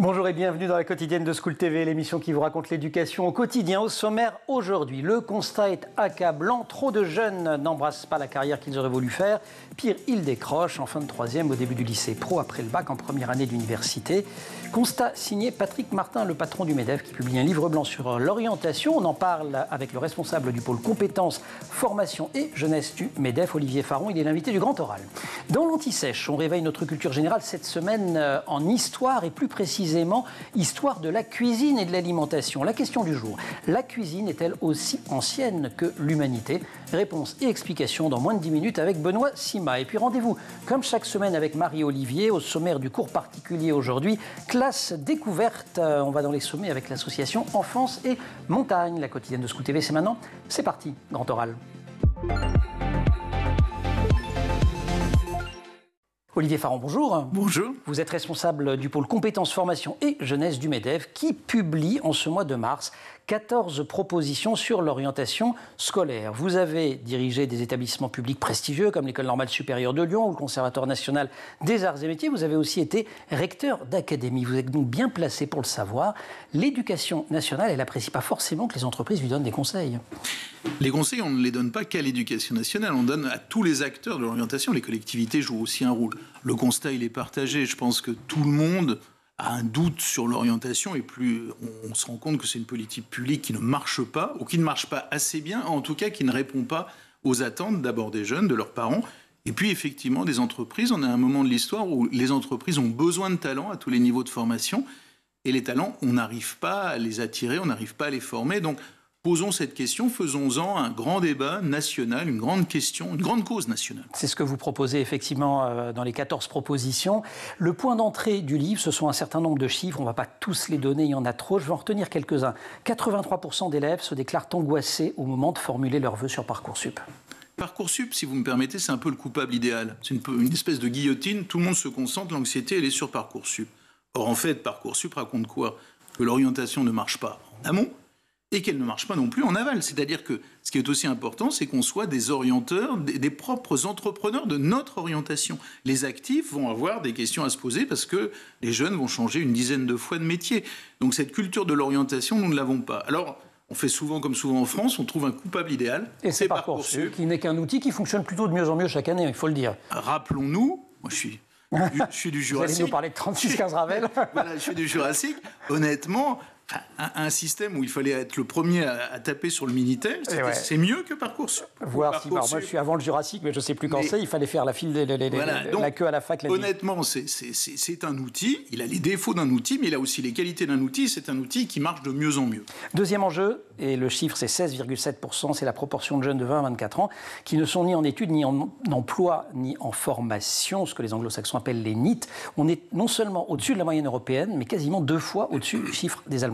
Bonjour et bienvenue dans la quotidienne de School TV, l'émission qui vous raconte l'éducation au quotidien. Au sommaire aujourd'hui, le constat est accablant. Trop de jeunes n'embrassent pas la carrière qu'ils auraient voulu faire. Pire, ils décrochent en fin de troisième au début du lycée pro après le bac en première année d'université. Constat signé Patrick Martin, le patron du MEDEF, qui publie un livre blanc sur l'orientation. On en parle avec le responsable du pôle compétences, formation et jeunesse du MEDEF, Olivier Faron. Il est l'invité du Grand Oral. Dans l'Anti-Sèche, on réveille notre culture générale cette semaine en histoire et plus précisément histoire de la cuisine et de l'alimentation. La question du jour, la cuisine est-elle aussi ancienne que l'humanité? Réponse et explication dans moins de 10 minutes avec Benoît Sima. Et puis rendez-vous, comme chaque semaine, avec Marie-Olivier, au sommaire du cours particulier aujourd'hui, classe découverte. On va dans les sommets avec l'association Enfance et Montagne. La quotidienne de School TV, c'est maintenant. C'est parti, Grand Oral. Olivier Faron, bonjour. Bonjour. Vous êtes responsable du pôle compétences, formation et jeunesse du MEDEF qui publie en ce mois de mars 14 propositions sur l'orientation scolaire. Vous avez dirigé des établissements publics prestigieux comme l'École normale supérieure de Lyon ou le Conservatoire national des arts et métiers. Vous avez aussi été recteur d'académie. Vous êtes donc bien placé pour le savoir. L'éducation nationale, elle n'apprécie pas forcément que les entreprises lui donnent des conseils. Les conseils, on ne les donne pas qu'à l'éducation nationale, on donne à tous les acteurs de l'orientation. Les collectivités jouent aussi un rôle. Le constat, il est partagé. Je pense que tout le monde a un doute sur l'orientation et plus on se rend compte que c'est une politique publique qui ne marche pas ou qui ne marche pas assez bien, en tout cas qui ne répond pas aux attentes d'abord des jeunes, de leurs parents, et puis effectivement des entreprises. On est à un moment de l'histoire où les entreprises ont besoin de talents à tous les niveaux de formation et les talents, on n'arrive pas à les attirer, on n'arrive pas à les former. Donc posons cette question, faisons-en un grand débat national, une grande question, une grande cause nationale. C'est ce que vous proposez effectivement dans les 14 propositions. Le point d'entrée du livre, ce sont un certain nombre de chiffres. On ne va pas tous les donner, il y en a trop. Je vais en retenir quelques-uns. 83% d'élèves se déclarent angoissés au moment de formuler leurs vœux sur Parcoursup. Parcoursup, si vous me permettez, c'est un peu le coupable idéal. C'est une espèce de guillotine. Tout le monde se concentre, l'anxiété, elle est sur Parcoursup. Or, en fait, Parcoursup raconte quoi? Que l'orientation ne marche pas en amont, et qu'elle ne marche pas non plus en aval. C'est-à-dire que ce qui est aussi important, c'est qu'on soit des orienteurs, des propres entrepreneurs de notre orientation. Les actifs vont avoir des questions à se poser parce que les jeunes vont changer une dizaine de fois de métier. Donc cette culture de l'orientation, nous ne l'avons pas. Alors, on fait souvent, comme souvent en France, on trouve un coupable idéal. Et c'est Parcoursup, qui n'est qu'un outil qui fonctionne plutôt de mieux en mieux chaque année, il faut le dire. Rappelons-nous, moi je suis du Jurassique. Vous allez nous parler de 36-15 Ravel. Voilà, je suis du Jurassique. Honnêtement, un système où il fallait être le premier à taper sur le Minitel, c'est mieux que Parcoursup. Moi, je suis avant le Jurassique, mais je ne sais plus quand c'est. Il fallait faire la queue à la fac. Honnêtement, c'est un outil. Il a les défauts d'un outil, mais il a aussi les qualités d'un outil. C'est un outil qui marche de mieux en mieux. Deuxième enjeu, et le chiffre, c'est 16,7%. C'est la proportion de jeunes de 20 à 24 ans qui ne sont ni en études, ni en emploi, ni en formation, ce que les anglo-saxons appellent les NEET. On est non seulement au-dessus de la moyenne européenne, mais quasiment 2 fois au-dessus du chiffre des Allemands.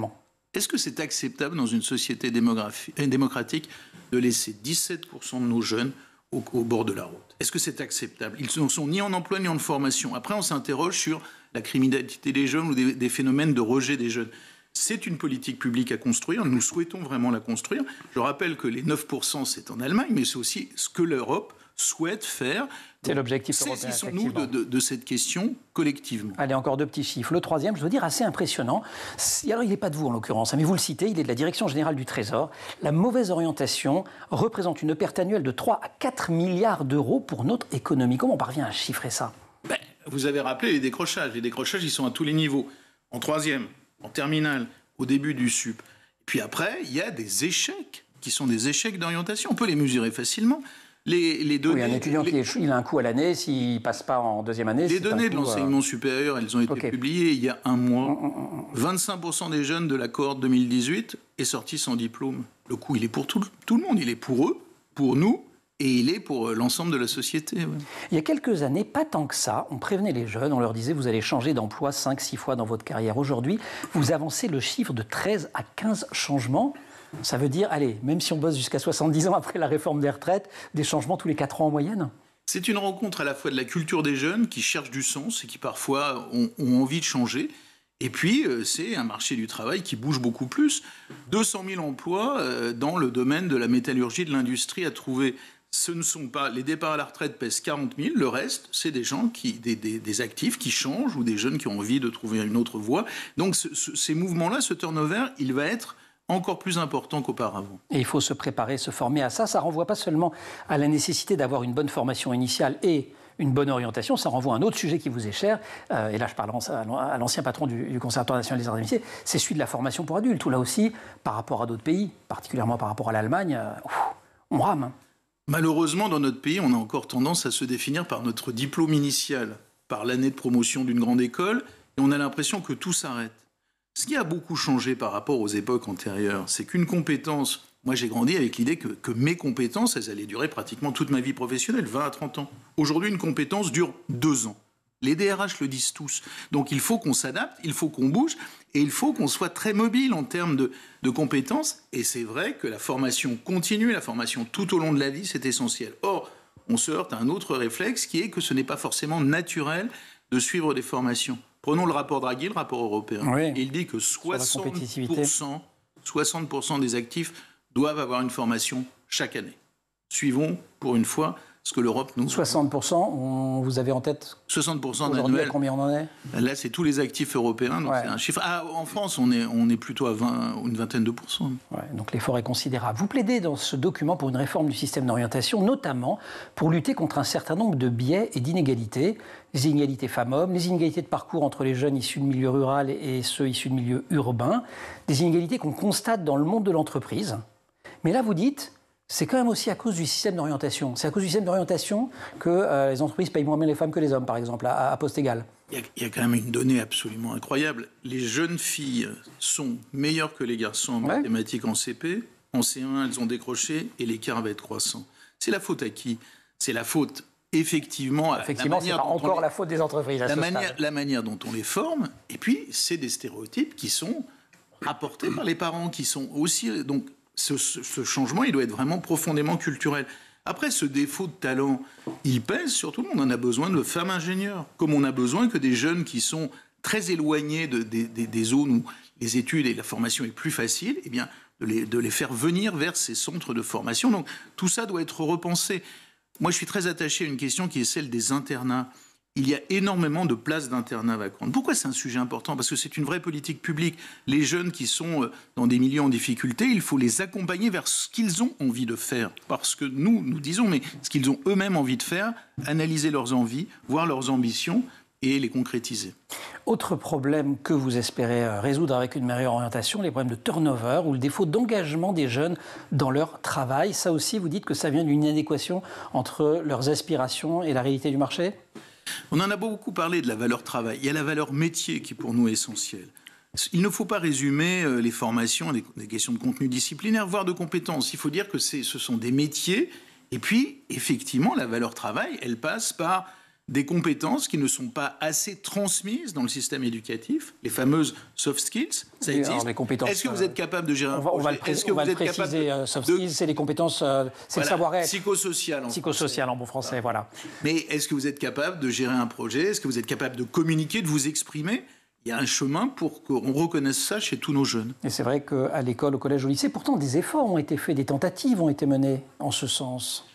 Est-ce que c'est acceptable dans une société démocratique de laisser 17% de nos jeunes au bord de la route? Est-ce que c'est acceptable? Ils ne sont ni en emploi ni en formation. Après, on s'interroge sur la criminalité des jeunes ou des phénomènes de rejet des jeunes. C'est une politique publique à construire. Nous souhaitons vraiment la construire. Je rappelle que les 9%, c'est en Allemagne, mais c'est aussi ce que l'Europe souhaite faire. C'est l'objectif européen. Saisissons-nous de cette question collectivement. Allez, encore 2 petits chiffres. Le troisième, je veux dire, assez impressionnant. Alors, il n'est pas de vous en l'occurrence, mais vous le citez, il est de la Direction générale du Trésor. La mauvaise orientation représente une perte annuelle de 3 à 4 milliards d'euros pour notre économie. Comment on parvient à chiffrer ça? Vous avez rappelé les décrochages. Les décrochages, ils sont à tous les niveaux. En troisième, en terminale, au début du sup. Et puis après, il y a des échecs qui sont des échecs d'orientation. On peut les mesurer facilement. Les données, un étudiant qui échoue, il a un coup à l'année s'il ne passe pas en deuxième année. Les données de l'enseignement supérieur, elles ont été publiées il y a un mois. 25% des jeunes de la cohorte 2018 est sorti sans diplôme. Le coup, il est pour tout le monde. Il est pour eux, pour nous, et il est pour l'ensemble de la société. Ouais. Il y a quelques années, pas tant que ça, on prévenait les jeunes, on leur disait vous allez changer d'emploi 5-6 fois dans votre carrière. Aujourd'hui, vous avancez le chiffre de 13 à 15 changements. Ça veut dire, allez, même si on bosse jusqu'à 70 ans après la réforme des retraites, des changements tous les 4 ans en moyenne? C'est une rencontre à la fois de la culture des jeunes qui cherchent du sens et qui parfois ont envie de changer. Et puis, c'est un marché du travail qui bouge beaucoup plus. 200 000 emplois dans le domaine de la métallurgie, de l'industrie à trouver. ce ne sont pas... Les départs à la retraite pèsent 40 000, le reste, c'est des gens, des actifs qui changent ou des jeunes qui ont envie de trouver une autre voie. Donc ces mouvements-là, ce turnover, il va être encore plus important qu'auparavant. Et il faut se préparer, se former à ça. Ça ne renvoie pas seulement à la nécessité d'avoir une bonne formation initiale et une bonne orientation, ça renvoie à un autre sujet qui vous est cher, et là je parle à l'ancien patron du Conservatoire national des arts et métiers, c'est celui de la formation pour adultes, où là aussi, par rapport à d'autres pays, particulièrement par rapport à l'Allemagne, on rame. Malheureusement, dans notre pays, on a encore tendance à se définir par notre diplôme initial, par l'année de promotion d'une grande école, et on a l'impression que tout s'arrête. Ce qui a beaucoup changé par rapport aux époques antérieures, c'est qu'une compétence... Moi, j'ai grandi avec l'idée que mes compétences, elles allaient durer pratiquement toute ma vie professionnelle, 20 à 30 ans. Aujourd'hui, une compétence dure 2 ans. Les DRH le disent tous. Donc, il faut qu'on s'adapte, il faut qu'on bouge, et il faut qu'on soit très mobile en termes de compétences. Et c'est vrai que la formation continue, la formation tout au long de la vie, c'est essentiel. Or, on se heurte à un autre réflexe qui est que ce n'est pas forcément naturel de suivre des formations. Prenons le rapport Draghi, le rapport européen. Oui. Il dit que 60% des actifs doivent avoir une formation chaque année. Suivons, pour une fois, ce que l'Europe nous... 60%, vous avez en tête 60% aujourd'hui, annuel. à combien on en est? Là, c'est tous les actifs européens. Donc c'est un chiffre. En France, on est plutôt à une vingtaine de pourcents. Ouais, donc l'effort est considérable. Vous plaidez dans ce document pour une réforme du système d'orientation, notamment pour lutter contre un certain nombre de biais et d'inégalités. Les inégalités femmes-hommes, les inégalités de parcours entre les jeunes issus de milieux ruraux et ceux issus de milieux urbains, des inégalités qu'on constate dans le monde de l'entreprise. Mais là, vous dites, c'est quand même aussi à cause du système d'orientation. C'est à cause du système d'orientation que les entreprises payent moins bien les femmes que les hommes, par exemple, à poste égal. Il y a quand même une donnée absolument incroyable. Les jeunes filles sont meilleures que les garçons en mathématiques en CP. En C1, elles ont décroché et l'écart va être croissant. C'est la faute à qui? C'est la faute, effectivement, c'est pas encore la faute des entreprises. La manière dont on les forme. Et puis, c'est des stéréotypes qui sont apportés par les parents, qui sont aussi... Donc, ce changement, il doit être vraiment profondément culturel. Après, ce défaut de talent, il pèse sur tout le monde. On a besoin de femmes ingénieurs, comme on a besoin que des jeunes qui sont très éloignés des zones où les études et la formation est plus facile, eh bien, de les faire venir vers ces centres de formation. Donc, tout ça doit être repensé. Moi, je suis très attaché à une question qui est celle des internats. Il y a énormément de places d'internat vacantes. Pourquoi c'est un sujet important? Parce que c'est une vraie politique publique. Les jeunes qui sont dans des milieux en difficulté, il faut les accompagner vers ce qu'ils ont envie de faire. Parce que nous disons, mais ce qu'ils ont eux-mêmes envie de faire, analyser leurs envies, voir leurs ambitions et les concrétiser. Autre problème que vous espérez résoudre avec une meilleure orientation, les problèmes de turnover ou le défaut d'engagement des jeunes dans leur travail. Ça aussi, vous dites que ça vient d'une inadéquation entre leurs aspirations et la réalité du marché? On en a beaucoup parlé de la valeur travail. Il y a la valeur métier qui, pour nous, est essentielle. Il ne faut pas résumer les formations à des questions de contenu disciplinaire, voire de compétences. Il faut dire que ce sont des métiers. Et puis, effectivement, la valeur travail, elle passe par des compétences qui ne sont pas assez transmises dans le système éducatif, les fameuses soft skills, ça existe. Est-ce que vous êtes capable de gérer un projet? On va le préciser, soft skills, c'est les compétences, c'est le savoir-être. Psychosocial. Psychosocial en bon français, voilà. Mais est-ce que vous êtes capable de gérer un projet? Est-ce que vous êtes capable de communiquer, de vous exprimer? Il y a un chemin pour qu'on reconnaisse ça chez tous nos jeunes. Et c'est vrai qu'à l'école, au collège, au lycée, pourtant des efforts ont été faits, des tentatives ont été menées en ce sens.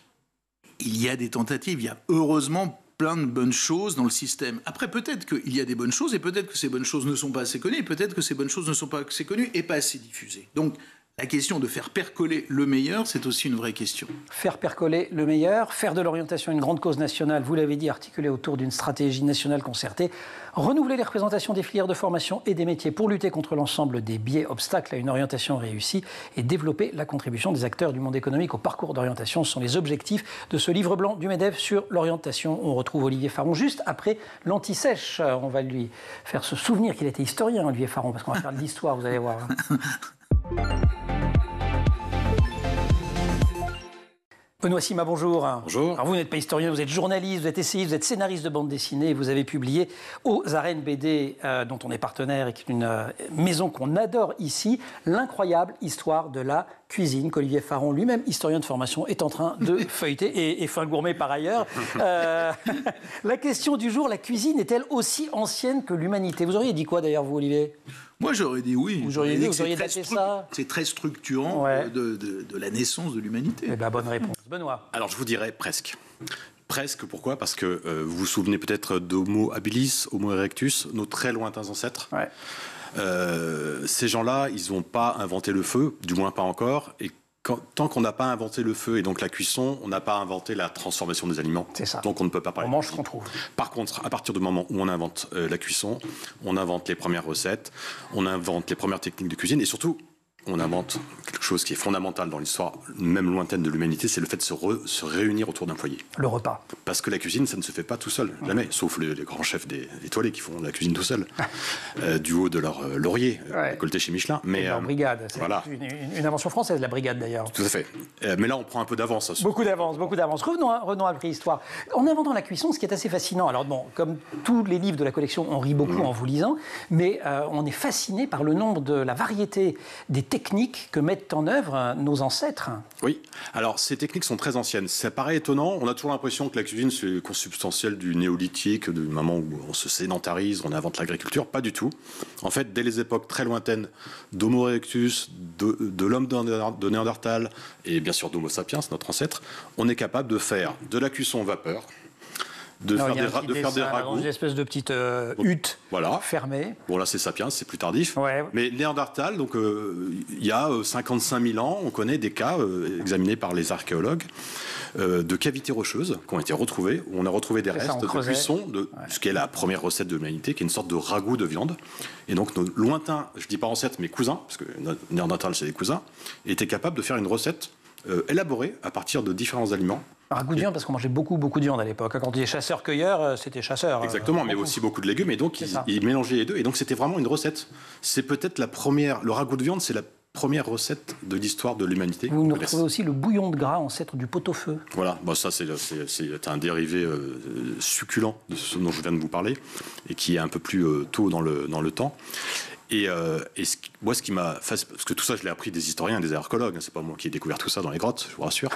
Il y a des tentatives, il y a heureusement plein de bonnes choses dans le système. Après, peut-être qu'il y a des bonnes choses et peut-être que ces bonnes choses ne sont pas assez connues et peut-être que ces bonnes choses ne sont pas assez connues et pas assez diffusées. Donc, la question de faire percoler le meilleur, c'est aussi une vraie question. Faire percoler le meilleur, faire de l'orientation une grande cause nationale, vous l'avez dit, articulée autour d'une stratégie nationale concertée, renouveler les représentations des filières de formation et des métiers pour lutter contre l'ensemble des biais, obstacles à une orientation réussie et développer la contribution des acteurs du monde économique au parcours d'orientation. Ce sont les objectifs de ce livre blanc du MEDEF sur l'orientation. On retrouve Olivier Faron juste après l'Anti-Sèche. On va lui faire se souvenir qu'il était historien, Olivier Faron, parce qu'on va faire de l'histoire, vous allez voir. Benoît Sima, bonjour. Bonjour. Alors vous n'êtes pas historien, vous êtes journaliste, vous êtes essayiste, vous êtes scénariste de bande dessinée. Vous avez publié aux Arènes BD, dont on est partenaire et qui est une maison qu'on adore ici, l'incroyable histoire de la cuisine qu'Olivier Faron, lui-même historien de formation, est en train de feuilleter et fin gourmet par ailleurs. La question du jour, la cuisine est-elle aussi ancienne que l'humanité? Vous auriez dit quoi d'ailleurs, vous, Olivier? Moi, j'aurais dit oui. Vous auriez daté ça. C'est très structurant de la naissance de l'humanité. Eh bien, bonne réponse. Benoît. Alors, je vous dirais presque. Presque, pourquoi ? Parce que vous vous souvenez peut-être d'Homo habilis, Homo erectus, nos très lointains ancêtres. Ouais. Ces gens-là, ils n'ont pas inventé le feu, du moins pas encore. Et tant qu'on n'a pas inventé le feu et donc la cuisson, on n'a pas inventé la transformation des aliments. C'est ça. Donc on ne peut pas parler. On mange ce qu'on trouve. Par contre, à partir du moment où on invente la cuisson, on invente les premières recettes, on invente les premières techniques de cuisine et surtout, on invente quelque chose qui est fondamental dans l'histoire, même lointaine de l'humanité, c'est le fait de se réunir autour d'un foyer. Le repas. Parce que la cuisine, ça ne se fait pas tout seul, jamais, sauf les grands chefs des étoilés qui font la cuisine tout seuls, du haut de leur laurier, récolté chez Michelin. Mais leur brigade, c'est voilà. une invention française, la brigade d'ailleurs. Tout à fait. Mais là, on prend un peu d'avance. Beaucoup d'avance. Revenons à la préhistoire. En inventant la cuisson, ce qui est assez fascinant, alors bon, comme tous les livres de la collection, on rit beaucoup en vous lisant, mais on est fasciné par le nombre de la variété des techniques que mettent en œuvre nos ancêtres. Oui, alors ces techniques sont très anciennes. Ça paraît étonnant, on a toujours l'impression que la cuisine c'est consubstantiel du néolithique, du moment où on se sédentarise, on invente l'agriculture, pas du tout. En fait, dès les époques très lointaines d'Homo erectus, de l'homme de Néandertal et bien sûr d'Homo sapiens, notre ancêtre, on est capable de faire de la cuisson vapeur, de faire des ragoûts. Une espèce de petite hutte fermée. Bon, là, c'est Sapiens, c'est plus tardif. Ouais. Mais Néandertal, donc, il y a 55 000 ans, on connaît des cas examinés par les archéologues de cavités rocheuses qui ont été retrouvées, où on a retrouvé des restes de cuisson de ce qui est la première recette de l'humanité, qui est une sorte de ragoût de viande. Et donc, nos lointains, je ne dis pas ancêtres, mais cousins, parce que Néandertal, c'est des cousins, étaient capables de faire une recette élaborée à partir de différents aliments. Ragoût de viande, parce qu'on mangeait beaucoup de viande à l'époque. Quand on disait chasseur-cueilleur, c'était chasseur. Exactement, mais aussi beaucoup de légumes. Et donc, ils mélangeaient les deux. Et donc, c'était vraiment une recette. C'est peut-être la première... Le ragoût de viande, c'est la première recette de l'histoire de l'humanité. Vous nous retrouvez aussi le bouillon de gras, ancêtre du pot-au-feu. Voilà, bon, ça, c'est un dérivé succulent de ce dont je viens de vous parler, et qui est un peu plus tôt dans le temps. Moi, ce qui m'a fait, parce que tout ça, je l'ai appris des historiens, des archéologues, c'est pas moi qui ai découvert tout ça dans les grottes, je vous rassure.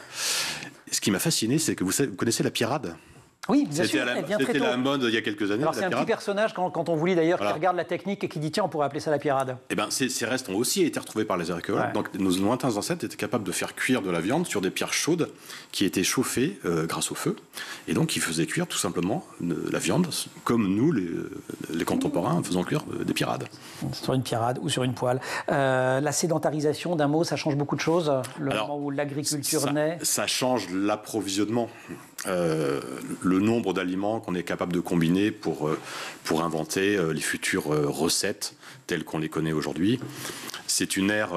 Ce qui m'a fasciné, c'est que vous connaissez la pirade. Oui, bien sûr, C'était la mode il y a quelques années. Alors c'est un petit personnage, quand on vous lit d'ailleurs, qui regarde la technique et qui dit tiens, on pourrait appeler ça la pirade. Eh bien, ces restes ont aussi été retrouvés par les archéologues. Ouais. Donc nos lointains ancêtres étaient capables de faire cuire de la viande sur des pierres chaudes qui étaient chauffées grâce au feu. Et donc ils faisaient cuire tout simplement la viande, comme nous, les contemporains, faisant cuire des pirades. Sur une pirade ou sur une poêle. La sédentarisation, d'un mot, ça change beaucoup de choses. Moment où l'agriculture naît. Ça change l'approvisionnement. Le nombre d'aliments qu'on est capable de combiner pour inventer les futures recettes telles qu'on les connaît aujourd'hui. C'est une ère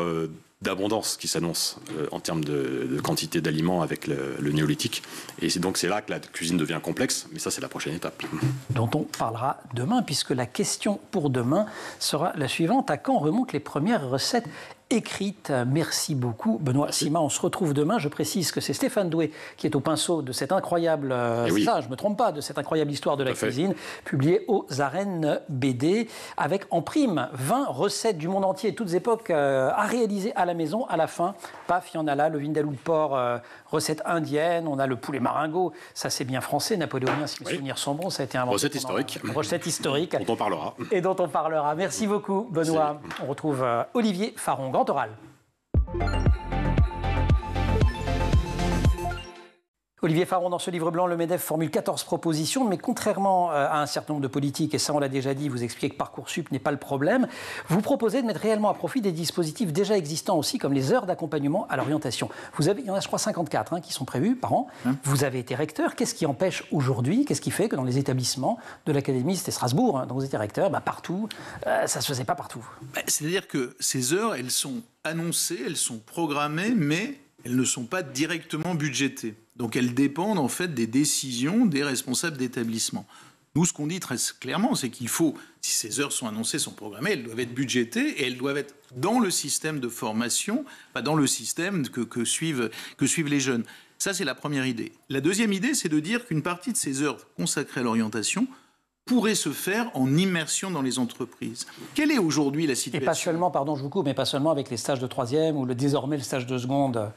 d'abondance qui s'annonce en termes de quantité d'aliments avec le néolithique. Et c'est là que la cuisine devient complexe, mais ça c'est la prochaine étape. Dont on parlera demain, puisque la question pour demain sera la suivante. À quand remontent les premières recettes écrite. Merci beaucoup, Benoît Sima. On se retrouve demain. Je précise que c'est Stéphane Doué qui est au pinceau de cette incroyable, ça, je ne me trompe pas, de cette incroyable histoire de la cuisine, publiée aux Arènes BD, avec en prime 20 recettes du monde entier, toutes époques, à réaliser à la maison. À la fin, paf, il y en a là, le vindaloo de porc, recette indienne, on a le poulet maringot, ça c'est bien français, napoléonien, si mes souvenirs sont bons, ça a été inventé. Recette historique. Recette historique. Dont on parlera. Et dont on parlera. Merci beaucoup, Benoît. On retrouve Olivier Faron, Grand Oral. Olivier Faron, dans ce livre blanc, le MEDEF formule 14 propositions, mais contrairement à un certain nombre de politiques, et ça on l'a déjà dit, vous expliquez que Parcoursup n'est pas le problème, vous proposez de mettre réellement à profit des dispositifs déjà existants aussi, comme les heures d'accompagnement à l'orientation. Il y en a je crois 54 qui sont prévus par an. Vous avez été recteur, qu'est-ce qui empêche aujourd'hui, qu'est-ce qui fait que dans les établissements de l'Académie, c'était Strasbourg, dont vous étiez recteur, partout, ça ne se faisait pas partout. C'est-à-dire que ces heures, elles sont annoncées, elles sont programmées, mais elles ne sont pas directement budgétées. Donc elles dépendent en fait des décisions des responsables d'établissement. Nous, ce qu'on dit très clairement, c'est qu'il faut, si ces heures sont annoncées, sont programmées, elles doivent être budgétées et elles doivent être dans le système de formation, pas dans le système que suivent les jeunes. Ça, c'est la première idée. La deuxième idée, c'est de dire qu'une partie de ces heures consacrées à l'orientation pourrait se faire en immersion dans les entreprises. Quelle est aujourd'hui la situation ? Et pas seulement, pardon, je vous coupe, mais pas seulement avec les stages de troisième ou désormais le stage de seconde.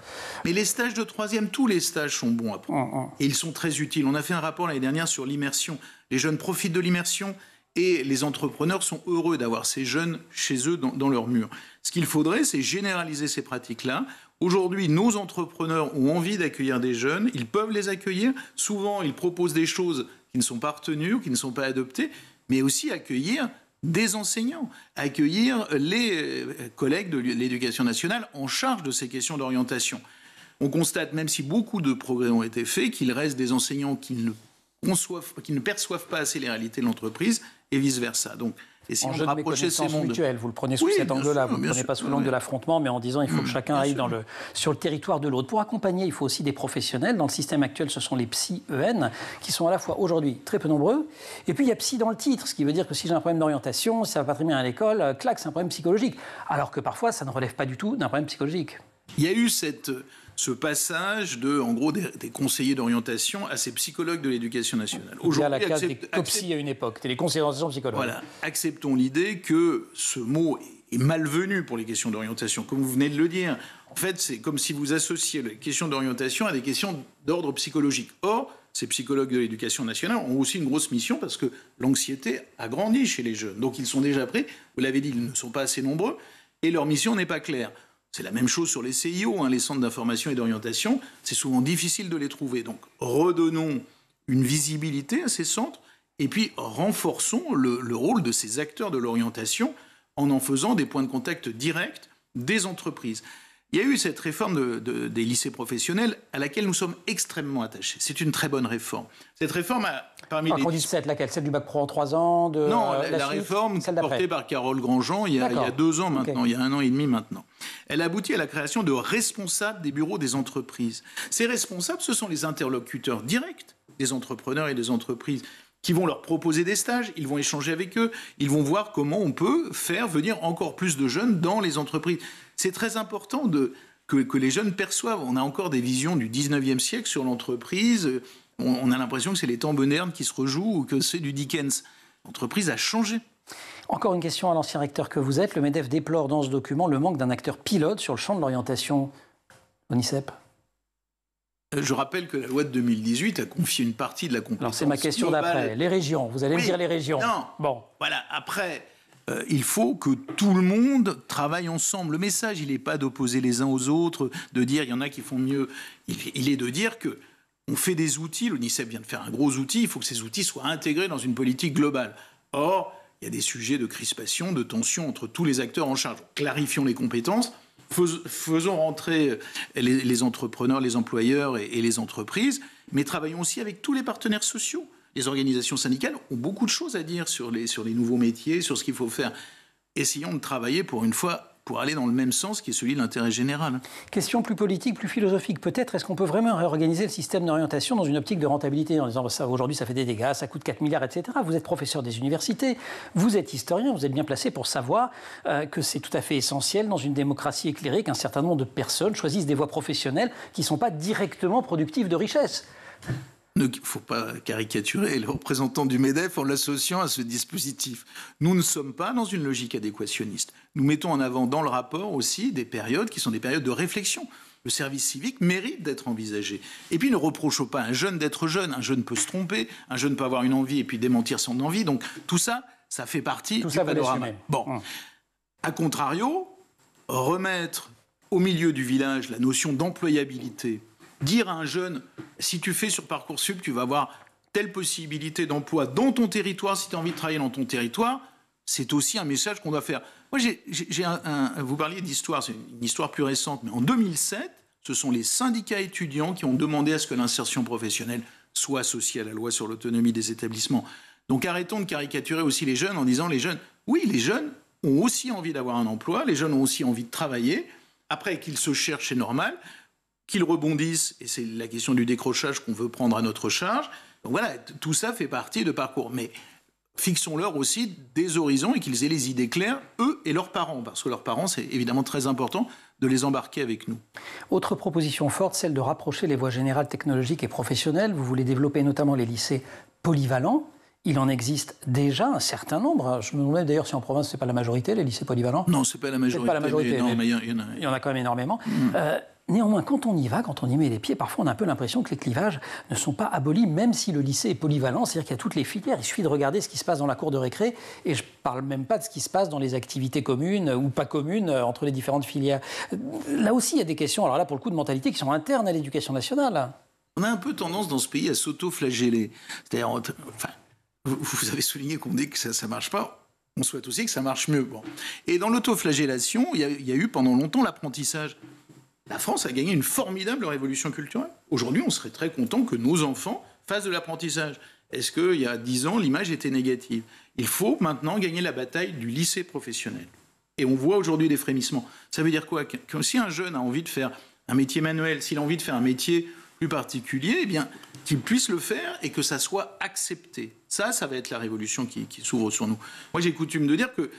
Mais les stages de troisième, tous les stages sont bons à prendre. Et ils sont très utiles. On a fait un rapport l'année dernière sur l'immersion. Les jeunes profitent de l'immersion et les entrepreneurs sont heureux d'avoir ces jeunes chez eux dans leur mur. Ce qu'il faudrait, c'est généraliser ces pratiques-là. Aujourd'hui, nos entrepreneurs ont envie d'accueillir des jeunes, ils peuvent les accueillir. Souvent, ils proposent des choses qui ne sont pas retenues, qui ne sont pas adoptées, mais aussi accueillir des enseignants, accueillir les collègues de l'Éducation nationale en charge de ces questions d'orientation. On constate, même si beaucoup de progrès ont été faits, qu'il reste des enseignants qui ne perçoivent pas assez les réalités de l'entreprise et vice-versa. Donc, essayons de rapprocher ces mondes. Mutuelle, vous le prenez sous cet angle-là, vous ne le prenez pas sous l'angle de l'affrontement, mais en disant il faut que chacun aille sur le territoire de l'autre. Pour accompagner, il faut aussi des professionnels. Dans le système actuel, ce sont les psy-EN, qui sont à la fois aujourd'hui très peu nombreux, et puis il y a psy dans le titre, ce qui veut dire que si j'ai un problème d'orientation, si ça ne va pas très bien à l'école, clac, c'est un problème psychologique. Alors que parfois, ça ne relève pas du tout d'un problème psychologique. Il y a eu ce passage en gros, des conseillers d'orientation à ces psychologues de l'Éducation nationale. Aujourd'hui, il y a la classe des COPSI à une époque, c'était les conseillers d'orientation psychologues. Voilà, acceptons l'idée que ce mot est malvenu pour les questions d'orientation, comme vous venez de le dire. En fait, c'est comme si vous associez les questions d'orientation à des questions d'ordre psychologique. Or, ces psychologues de l'Éducation nationale ont aussi une grosse mission parce que l'anxiété a grandi chez les jeunes. Donc, ils sont déjà prêts. Vous l'avez dit, ils ne sont pas assez nombreux et leur mission n'est pas claire. C'est la même chose sur les CIO, les centres d'information et d'orientation. C'est souvent difficile de les trouver. Donc, redonnons une visibilité à ces centres et puis renforçons le rôle de ces acteurs de l'orientation en faisant des points de contact directs des entreprises. Il y a eu cette réforme des lycées professionnels à laquelle nous sommes extrêmement attachés. C'est une très bonne réforme. Cette réforme a parmi les... Quand on dit laquelle ? Celle du bac pro en 3 ans Non, la réforme portée par Carole Grandjean il y a 2 ans maintenant, il y a 1 an et demi maintenant. Elle aboutit à la création de responsables des bureaux des entreprises. Ces responsables, ce sont les interlocuteurs directs des entrepreneurs et des entreprises qui vont leur proposer des stages, ils vont échanger avec eux, ils vont voir comment on peut faire venir encore plus de jeunes dans les entreprises. C'est très important que les jeunes perçoivent. On a encore des visions du 19e siècle sur l'entreprise. On a l'impression que c'est les temps modernes qui se rejouent ou que c'est du Dickens. L'entreprise a changé. Encore une question à l'ancien recteur que vous êtes. Le MEDEF déplore dans ce document le manque d'un acteur pilote sur le champ de l'orientation. Onicep. Je rappelle que la loi de 2018 a confié une partie de la compétence. Alors c'est ma question d'après. Les régions, vous allez me dire les régions. Non. Bon. Voilà, après... il faut que tout le monde travaille ensemble. Le message, il n'est pas d'opposer les uns aux autres, de dire il y en a qui font mieux. Il est de dire que on fait des outils. L'ONICEP vient de faire un gros outil. Il faut que ces outils soient intégrés dans une politique globale. Or, il y a des sujets de crispation, de tension entre tous les acteurs en charge. Clarifions les compétences. Faisons rentrer les entrepreneurs, les employeurs et les entreprises, mais travaillons aussi avec tous les partenaires sociaux. Les organisations syndicales ont beaucoup de choses à dire sur les nouveaux métiers, sur ce qu'il faut faire. Essayons de travailler pour une fois pour aller dans le même sens qui est celui de l'intérêt général. Question plus politique, plus philosophique peut-être. Est-ce qu'on peut vraiment réorganiser le système d'orientation dans une optique de rentabilité en disant ça, aujourd'hui ça fait des dégâts, ça coûte 4 milliards, etc. Vous êtes professeur des universités, vous êtes historien, vous êtes bien placé pour savoir que c'est tout à fait essentiel dans une démocratie éclairée qu'un certain nombre de personnes choisissent des voies professionnelles qui ne sont pas directement productives de richesse. Il ne faut pas caricaturer le représentant du MEDEF en l'associant à ce dispositif. Nous ne sommes pas dans une logique adéquationniste. Nous mettons en avant dans le rapport aussi des périodes qui sont des périodes de réflexion. Le service civique mérite d'être envisagé. Et puis ne reprochons pas à un jeune d'être jeune. Un jeune peut se tromper, un jeune peut avoir une envie et puis démentir son envie. Donc tout ça, ça fait partie du panorama. Bon. A contrario, remettre au milieu du village la notion d'employabilité, dire à un jeune, si tu fais sur Parcoursup, tu vas avoir telle possibilité d'emploi dans ton territoire, si tu as envie de travailler dans ton territoire, c'est aussi un message qu'on doit faire. Moi, vous parliez d'histoire, c'est une histoire plus récente, mais en 2007, ce sont les syndicats étudiants qui ont demandé à ce que l'insertion professionnelle soit associée à la loi sur l'autonomie des établissements. Donc arrêtons de caricaturer aussi les jeunes en disant les jeunes, oui, les jeunes ont aussi envie d'avoir un emploi, les jeunes ont aussi envie de travailler, après qu'ils se cherchent, c'est normal, qu'ils rebondissent, et c'est la question du décrochage qu'on veut prendre à notre charge. Donc voilà, tout ça fait partie de parcours. Mais fixons-leur aussi des horizons et qu'ils aient les idées claires, eux et leurs parents, parce que leurs parents, c'est évidemment très important de les embarquer avec nous. Autre proposition forte, celle de rapprocher les voies générales technologiques et professionnelles. Vous voulez développer notamment les lycées polyvalents. Il en existe déjà un certain nombre. Je me demande d'ailleurs si en province, ce n'est pas la majorité, les lycées polyvalents. Non, ce n'est pas la majorité. C'est pas la majorité, mais il y en a quand même énormément. Néanmoins, quand on y va, quand on y met les pieds, parfois on a un peu l'impression que les clivages ne sont pas abolis, même si le lycée est polyvalent, c'est-à-dire qu'il y a toutes les filières. Il suffit de regarder ce qui se passe dans la cour de récré, et je ne parle même pas de ce qui se passe dans les activités communes ou pas communes entre les différentes filières. Là aussi, il y a des questions, alors là, pour le coup, de mentalité qui sont internes à l'éducation nationale. On a un peu tendance dans ce pays à s'auto-flageller. C'est-à-dire, vous avez souligné qu'on dit que ça ne marche pas. On souhaite aussi que ça marche mieux. Bon. Et dans l'autoflagellation, il y a eu pendant longtemps l'apprentissage. La France a gagné une formidable révolution culturelle. Aujourd'hui, on serait très content que nos enfants fassent de l'apprentissage. Est-ce qu'il y a 10 ans, l'image était négative? Il faut maintenant gagner la bataille du lycée professionnel. Et on voit aujourd'hui des frémissements. Ça veut dire quoi? Que si un jeune a envie de faire un métier manuel, s'il a envie de faire un métier plus particulier, eh bien, qu'il puisse le faire et que ça soit accepté. Ça va être la révolution qui s'ouvre sur nous. Moi, j'ai coutume de dire que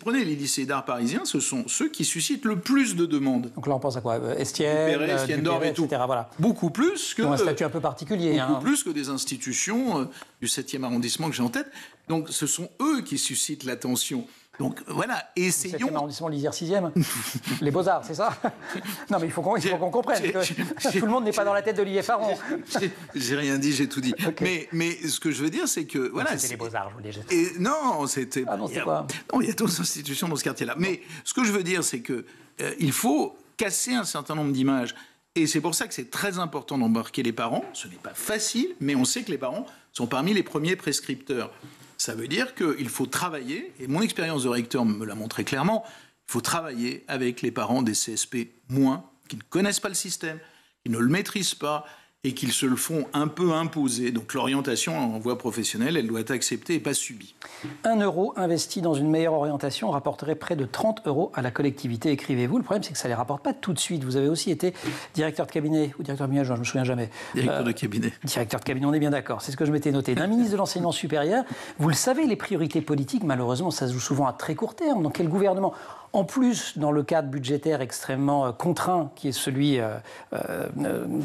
prenez les lycées d'art parisiens, ce sont ceux qui suscitent le plus de demandes. Donc là, on pense à quoi? Estienne d'Or et tout. Etc. Voilà. Beaucoup plus que... un statut un peu particulier. Beaucoup plus que des institutions du 7e arrondissement que j'ai en tête. Donc, ce sont eux qui suscitent l'attention. Donc, voilà, essayons... Le 7e arrondissement, l'Isère 6e. Les Beaux-Arts, c'est ça? Non, mais il faut qu'on comprenne que tout le monde n'est pas dans la tête d'Olivier Farron. J'ai rien dit, j'ai tout dit. Okay. Mais ce que je veux dire, c'est que... Voilà, c'était les Beaux-Arts, je vous dis. Non, c'était... Ah non, c'était quoi? Non, il y a d'autres institutions dans ce quartier-là. Mais ce que je veux dire, c'est que il faut casser un certain nombre d'images. Et c'est pour ça que c'est très important d'embarquer les parents. Ce n'est pas facile, mais on sait que les parents sont parmi les premiers prescripteurs. Ça veut dire qu'il faut travailler, et mon expérience de recteur me l'a montré clairement, il faut travailler avec les parents des CSP qui ne connaissent pas le système, qui ne le maîtrisent pas, et qu'ils se le font un peu imposer. Donc l'orientation en voie professionnelle, elle doit être acceptée et pas subie. 1 euro investi dans une meilleure orientation rapporterait près de 30 euros à la collectivité, écrivez-vous. Le problème, c'est que ça ne les rapporte pas tout de suite. Vous avez aussi été directeur de cabinet, ou directeur de cabinet, je ne me souviens jamais. Directeur de cabinet. Directeur de cabinet, on est bien d'accord. C'est ce que je m'étais noté. D'un ministre de l'enseignement supérieur, vous le savez, les priorités politiques, malheureusement, ça se joue souvent à très court terme. Donc quel gouvernement ? En plus, dans le cadre budgétaire extrêmement contraint, qui est celui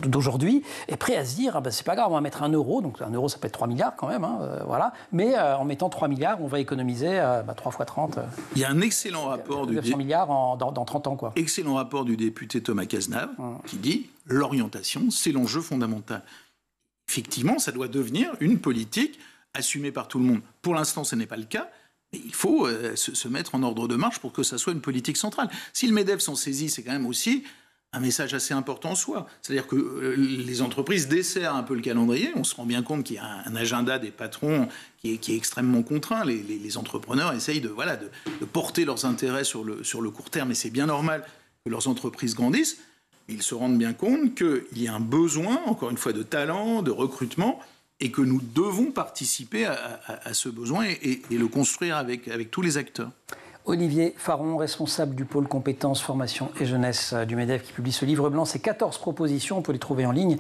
d'aujourd'hui, est prêt à se dire, c'est pas grave, on va mettre 1 euro, donc 1 euro ça peut être 3 milliards quand même, voilà. Mais en mettant 3 milliards, on va économiser 3 fois 30. Il y a un excellent rapport 900 milliards dans 30 ans, quoi. Excellent rapport du député Thomas Cazenave, qui dit « L'orientation, c'est l'enjeu fondamental ». Effectivement, ça doit devenir une politique assumée par tout le monde. Pour l'instant, ce n'est pas le cas. Mais il faut se mettre en ordre de marche pour que ça soit une politique centrale. Si le MEDEF s'en saisit, c'est quand même aussi un message assez important en soi. C'est-à-dire que les entreprises desserrent un peu le calendrier. On se rend bien compte qu'il y a un agenda des patrons qui est extrêmement contraint. Les entrepreneurs essayent de porter leurs intérêts sur le court terme. Et c'est bien normal que leurs entreprises grandissent. Ils se rendent bien compte qu'il y a un besoin, encore une fois, de talent, de recrutement, et que nous devons participer à ce besoin et le construire avec tous les acteurs. Olivier Farron, responsable du pôle compétences, formation et jeunesse du MEDEF, qui publie ce livre blanc, ces 14 propositions, on peut les trouver en ligne,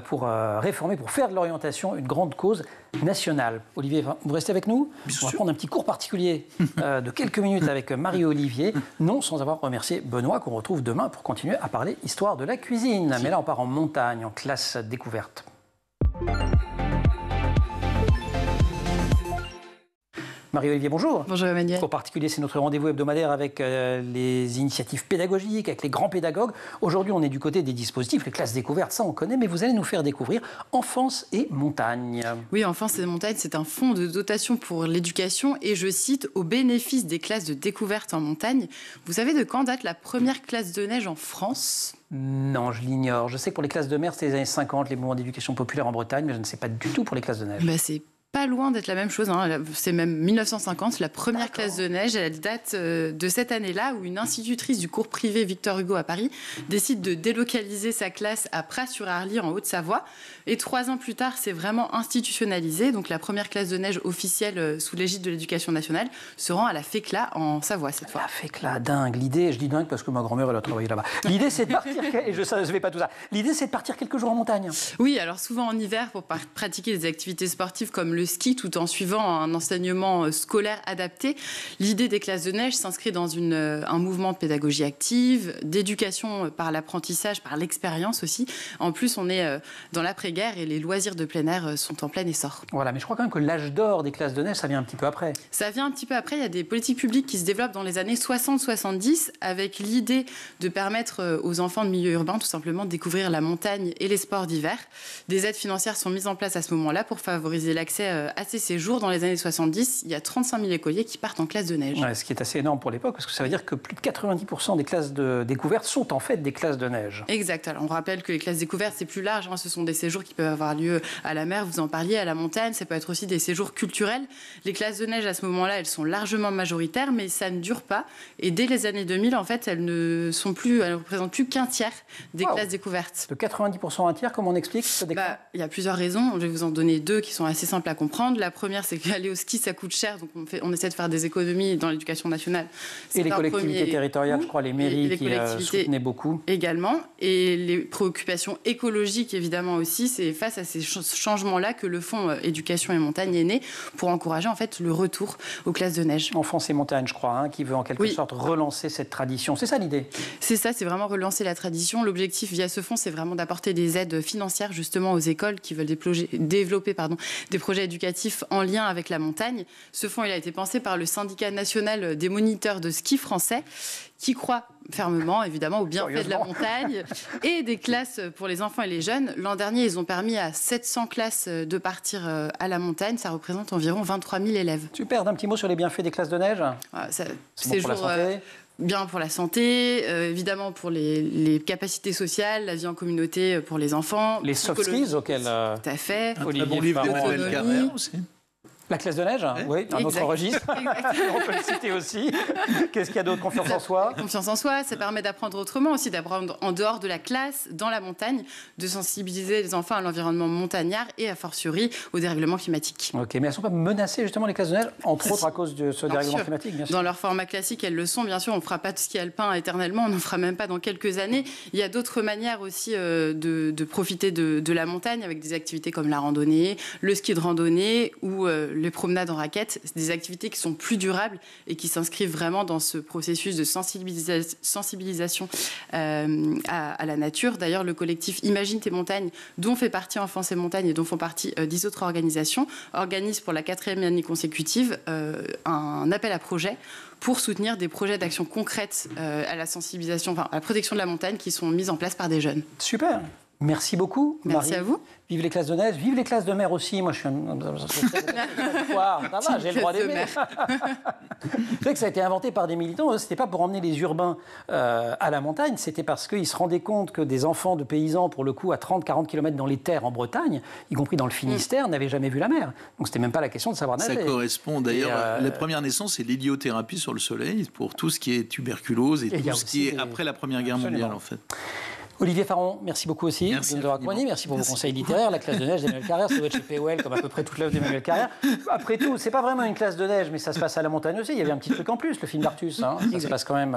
pour réformer, pour faire de l'orientation une grande cause nationale. Olivier, vous restez avec nous? On va prendre un petit cours particulier de quelques minutes avec Marie-Olivier, non sans avoir remercié Benoît, qu'on retrouve demain pour continuer à parler histoire de la cuisine. Mais là, on part en montagne, en classe découverte. Marie-Olivier, bonjour. Bonjour Emmanuel. En particulier, c'est notre rendez-vous hebdomadaire avec les initiatives pédagogiques, avec les grands pédagogues. Aujourd'hui, on est du côté des dispositifs, les classes découvertes, ça on connaît, mais vous allez nous faire découvrir Enfance et montagne. Oui, Enfance et montagne, c'est un fonds de dotation pour l'éducation et je cite, au bénéfice des classes de découverte en montagne. Vous savez de quand date la première classe de neige en France ? Non, je l'ignore. Je sais que pour les classes de mer, c'était les années 50, les mouvements d'éducation populaire en Bretagne, mais je ne sais pas du tout pour les classes de neige. C'est pas loin d'être la même chose, C'est même 1950, la première classe de neige. Elle date de cette année-là où une institutrice du cours privé Victor Hugo à Paris décide de délocaliser sa classe à Pras-sur-Arly en Haute-Savoie. Et 3 ans plus tard, c'est vraiment institutionnalisé. Donc la première classe de neige officielle sous l'égide de l'Éducation nationale se rend à la Fécla en Savoie cette fois. La Fécla, dingue. L'idée, je dis dingue parce que ma grand-mère, elle a travaillé là-bas. L'idée, c'est de partir, et je ne savais pas tout ça. L'idée, c'est de partir quelques jours en montagne. Oui, alors souvent en hiver pour pratiquer des activités sportives comme le le ski tout en suivant un enseignement scolaire adapté. L'idée des classes de neige s'inscrit dans un mouvement de pédagogie active, d'éducation par l'apprentissage, par l'expérience aussi. En plus, on est dans l'après-guerre et les loisirs de plein air sont en plein essor. Voilà, mais je crois quand même que l'âge d'or des classes de neige, ça vient un petit peu après. Ça vient un petit peu après. Il y a des politiques publiques qui se développent dans les années 60-70 avec l'idée de permettre aux enfants de milieu urbain tout simplement de découvrir la montagne et les sports d'hiver. Des aides financières sont mises en place à ce moment-là pour favoriser l'accès à ces séjours. Dans les années 70, il y a 35 000 écoliers qui partent en classe de neige. Ouais, ce qui est assez énorme pour l'époque, parce que ça veut dire que plus de 90% des classes de découverte sont en fait des classes de neige. Exact. Alors on rappelle que les classes découvertes, c'est plus large. Ce sont des séjours qui peuvent avoir lieu à la mer, vous en parliez, à la montagne. Ça peut être aussi des séjours culturels. Les classes de neige, à ce moment-là, elles sont largement majoritaires, mais ça ne dure pas. Et dès les années 2000, en fait, elles ne représentent plus qu'un tiers des classes découvertes. De 90% à un tiers, comment on explique ce déclin ? Il y a plusieurs raisons. Je vais vous en donner deux qui sont assez simples à comprendre. La première, c'est qu'aller au ski, ça coûte cher. Donc on essaie de faire des économies dans l'éducation nationale. Et les collectivités territoriales, je crois, les mairies qui soutenaient beaucoup. Également. Et les préoccupations écologiques, évidemment aussi. C'est face à ces changements-là que le fonds éducation et montagne est né pour encourager en fait le retour aux classes de neige. Enfance et montagne, je crois, qui veut en quelque sorte relancer cette tradition. C'est ça l'idée ? C'est ça, c'est vraiment relancer la tradition. L'objectif via ce fonds, c'est vraiment d'apporter des aides financières justement aux écoles qui veulent développer des projets éducatifs en lien avec la montagne. Ce fonds, il a été pensé par le syndicat national des moniteurs de ski français qui croit fermement, évidemment, au bienfait de la montagne et des classes pour les enfants et les jeunes. L'an dernier, ils ont permis à 700 classes de partir à la montagne. Ça représente environ 23 000 élèves. Super, d'un petit mot sur les bienfaits des classes de neige. C'est bon pour la santé. Bien pour la santé, évidemment pour les capacités sociales, la vie en communauté pour les enfants. Les soft skills auxquels... Tout à fait. Un très bon livre d'Emmanuel Carrère aussi. La classe de neige, oui, un autre registre. On peut le citer aussi. Qu'est-ce qu'il y a d'autre ? Confiance en soi. Confiance en soi, ça permet d'apprendre autrement aussi, d'apprendre en dehors de la classe, dans la montagne, de sensibiliser les enfants à l'environnement montagnard et a fortiori au dérèglement climatique. Ok, mais elles ne sont pas menacées justement les classes de neige, entre autres à cause de ce dérèglement climatique, bien sûr. Dans leur format classique, elles le sont, bien sûr. On ne fera pas de ski alpin éternellement, on n'en fera même pas dans quelques années. Il y a d'autres manières aussi de profiter de la montagne avec des activités comme la randonnée, le ski de randonnée ou les promenades en raquette, c'est des activités qui sont plus durables et qui s'inscrivent vraiment dans ce processus de sensibilisation à la nature. D'ailleurs, le collectif Imagine tes montagnes, dont fait partie Enfance et Montagne et dont font partie 10 autres organisations, organise pour la 4e année consécutive un appel à projet pour soutenir des projets d'action concrètes à la sensibilisation, à la protection de la montagne qui sont mis en place par des jeunes. Super. Merci beaucoup, Merci Marie. à vous. Vive les classes de neige, vive les classes de mer aussi. Moi, je suis ça va, j'ai le droit d'aimer. C'est vrai que ça a été inventé par des militants. C'était pas pour emmener les urbains à la montagne, c'était parce qu'ils se rendaient compte que des enfants de paysans, pour le coup, à 30-40 km dans les terres en Bretagne, y compris dans le Finistère, n'avaient jamais vu la mer. Donc, c'était même pas la question de savoir nager. Ça correspond d'ailleurs. La première naissance, c'est l'héliothérapie sur le soleil pour tout ce qui est tuberculose et tout ce qui est après la Première Guerre mondiale, en fait. Olivier Farron, merci beaucoup aussi de nous avoir accompagnés. Merci pour vos conseils littéraires. La classe de neige d'Emmanuel Carrère, ça doit être chez POL, comme à peu près toute l'œuvre d'Emmanuel Carrère. Après tout, c'est pas vraiment une classe de neige, mais ça se passe à la montagne aussi. Il y avait un petit truc en plus, le film d'Artus. Ça se passe quand même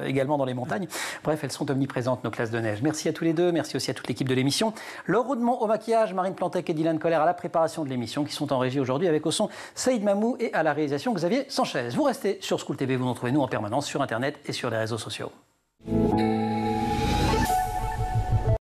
également dans les montagnes. Bref, elles sont omniprésentes, nos classes de neige. Merci à tous les deux. Merci aussi à toute l'équipe de l'émission. Laure Roudemont au maquillage, Marine Plantec et Dylan Coller à la préparation de l'émission, qui sont en régie aujourd'hui avec au son Saïd Mamou et à la réalisation Xavier Sanchez. Vous restez sur School TV, vous nous retrouvez nous en permanence sur Internet et sur les réseaux sociaux.